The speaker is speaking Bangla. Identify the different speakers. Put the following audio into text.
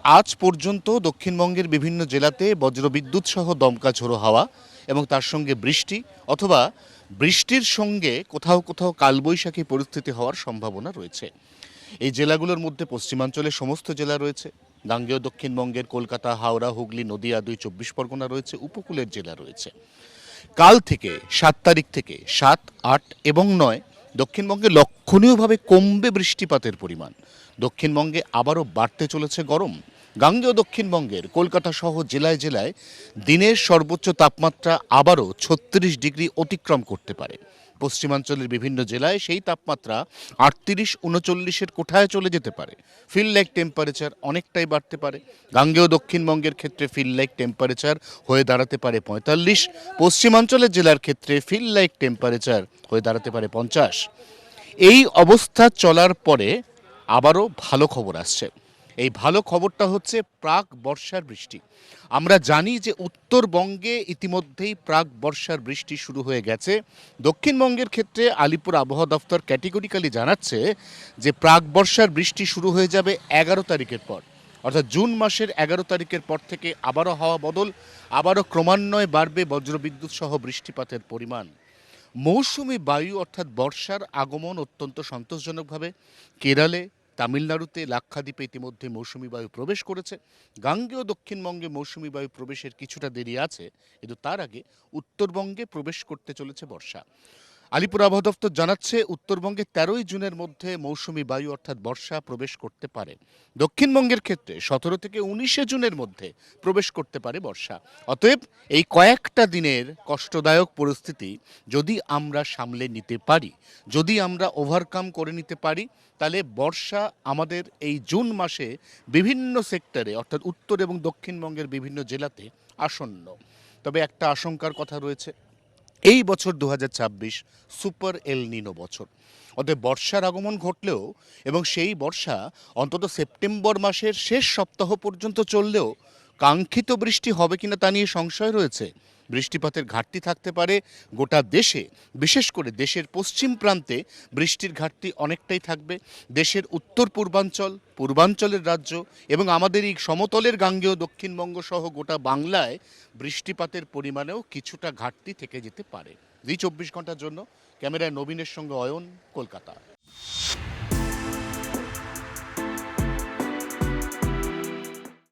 Speaker 1: আজ পর্যন্ত দক্ষিণবঙ্গের বিভিন্ন জেলাতে বজ্রবিদ্যুৎ সহ দমকা ঝোড়ো হাওয়া এবং তার সঙ্গে বৃষ্টি অথবা বৃষ্টির সঙ্গে কোথাও কোথাও কালবৈশাখী পরিস্থিতি হওয়ার সম্ভাবনা রয়েছে। এই জেলাগুলোর মধ্যে পশ্চিমাঞ্চলের সমস্ত জেলা রয়েছে, গাঙ্গেয় দক্ষিণবঙ্গের কলকাতা, হাওড়া, হুগলি, নদিয়া, ২ চব্বিশ পরগনা রয়েছে, উপকূলের জেলা রয়েছে। কাল থেকে ৭ তারিখ থেকে ৭, ৮ এবং ৯ দক্ষিণবঙ্গে লক্ষণীয়ভাবে কমবে বৃষ্টিপাতের পরিমাণ। দক্ষিণবঙ্গে আবারও বাড়তে চলেছে গরম। গাঙ্গেয় দক্ষিণবঙ্গের কলকাতা সহ জেলায় জেলায় দিনের সর্বোচ্চ তাপমাত্রা আবারও ৩৬ ডিগ্রি অতিক্রম করতে পারে। পশ্চিমাঞ্চলের বিভিন্ন জেলায় সেই তাপমাত্রা ৩৮-৩৯-এর কোঠায় চলে যেতে পারে। ফিল লাইক টেম্পারেচার অনেকটাই বাড়তে পারে। গাঙ্গেয় দক্ষিণবঙ্গের ক্ষেত্রে ফিল লাইক টেম্পারেচার হয়ে দাঁড়াতে পারে ৪৫, পশ্চিমাঞ্চলের জেলার ক্ষেত্রে ফিল লাইক টেম্পারেচার হয়ে দাঁড়াতে পারে ৫০। এই অবস্থা চলার পরে আবারও ভালো খবর আসছে। এই ভালো খবরটা হচ্ছে প্রাক বর্ষার বৃষ্টি। আমরা জানি যে উত্তরবঙ্গে ইতিমধ্যেই প্রাক বর্ষার বৃষ্টি শুরু হয়ে গেছে। দক্ষিণবঙ্গের ক্ষেত্রে আলিপুর আবহাওয়া দফতর ক্যাটেগরিক্যালি জানাচ্ছে যে প্রাক বর্ষার বৃষ্টি শুরু হয়ে যাবে ১১ তারিখের পর, অর্থাৎ জুন মাসের ১১ তারিখের পর থেকে আবারও হাওয়া বদল, আবারও ক্রমান্বয়ে বাড়বে বজ্রবিদ্যুৎ সহ বৃষ্টিপাতের পরিমাণ। মৌসুমি বায়ু অর্থাৎ বর্ষার আগমন অত্যন্ত সন্তোষজনকভাবে কেরালে, তামিলনাড়ুতে, লাক্ষাদ্বীপে ইতিমধ্যে মৌসুমি বায়ু প্রবেশ করেছে। গাঙ্গেয় দক্ষিণবঙ্গে মৌসুমি বায়ু প্রবেশের কিছুটা দেরি আছে, কিন্তু তার আগে উত্তরবঙ্গে প্রবেশ করতে চলেছে বর্ষা। আলিপুর আবহাওয়া দফতর জানাচ্ছে উত্তরবঙ্গে ১৩ই জুনের মধ্যে মৌসুমি বায়ু অর্থাৎ বর্ষা প্রবেশ করতে পারে। দক্ষিণবঙ্গের ক্ষেত্রে ১৭ থেকে ১৯ জুনের মধ্যে প্রবেশ করতে পারে বর্ষা। অতএব এই কয়েকটা দিনের কষ্টদায়ক পরিস্থিতি যদি আমরা সামলে নিতে পারি, যদি আমরা ওভারকাম করে নিতে পারি, তাহলে বর্ষা আমাদের এই জুন মাসে বিভিন্ন সেক্টরে অর্থাৎ উত্তর এবং দক্ষিণবঙ্গের বিভিন্ন জেলাতে আসন্ন। তবে একটা আশঙ্কার কথা রয়েছে, এই বছর ২০২৬ সুপার এল নিনো বছর। অতএব বর্ষার আগমন ঘটলেও এবং সেই বর্ষা অন্তত সেপ্টেম্বর মাসের শেষ সপ্তাহ পর্যন্ত চললেও কাঙ্ক্ষিত বৃষ্টি হবে কিনা তা নিয়ে সংশয় রয়েছে। বৃষ্টিপাতের ঘাটতি থাকতে পারে গোটা দেশে, বিশেষ করে দেশের পশ্চিম প্রান্তে বৃষ্টির ঘাটতি অনেকটাই থাকবে। দেশের উত্তর পূর্বাঞ্চল, পূর্বাঞ্চলের রাজ্য এবং আমাদের এই সমতলের গাঙ্গেয় দক্ষিণবঙ্গ সহ গোটা বাংলায় বৃষ্টিপাতের পরিমাণেও কিছুটা ঘাটতি থেকে যেতে পারে। ২ চব্বিশ ঘন্টার জন্য ক্যামেরায় নবীনের সঙ্গে অয়ন, কলকাতা।